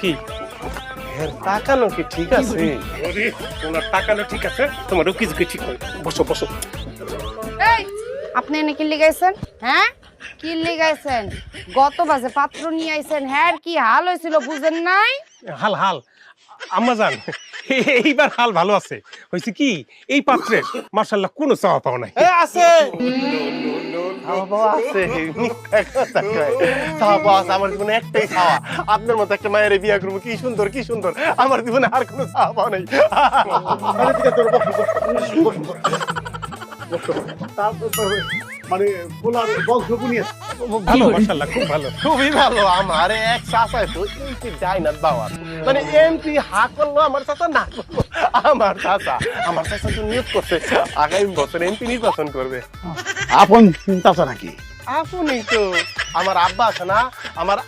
কি তাকানো কি ঠিক আছে? তোমার তাকানো ঠিক আছে, তোমারও কিছু ঠিক হয়। বসো বসো। এই আপনি এনে কি লিগাইছেন? হ্যাঁ কি লিগাইছেন? গত বাজে পাত্র নিয়ে আইছেন, হ্যাঁ কি হাল হয়েছিল বুঝেন নাই? হাল হাল আম্মা জান, এইবার হাল ভালো আছে। হয়েছে কি, এই পাত্রে মার্শাল্লাহ কোনো চাওয়া পাওয়া নাই। আছে আমার জীবনে একটাই চাওয়া, আপনার মতো একটা মায়ের বিয়া করবো। কি সুন্দর কি সুন্দর, আমার জীবনে আর কোনো চাওয়া পাওয়া নাই। মানে পোলার বংশ বুনিয়ে ভালো মার্শাল্লাহ, খুব ভালো। খুবই ভালো। আমার এক চাচা তো এমপি ডাইনার বাবার, মানে এমপি হা করলো আমার চাচা, না করলো আমার চাচা। আমার চাচা তো নিয়োগ করছে আগামী বছর এমপি নির্বাচন করবে। আপন চিন্তা নাকি? আপনি তো আমার আব্বা আছে না, আমার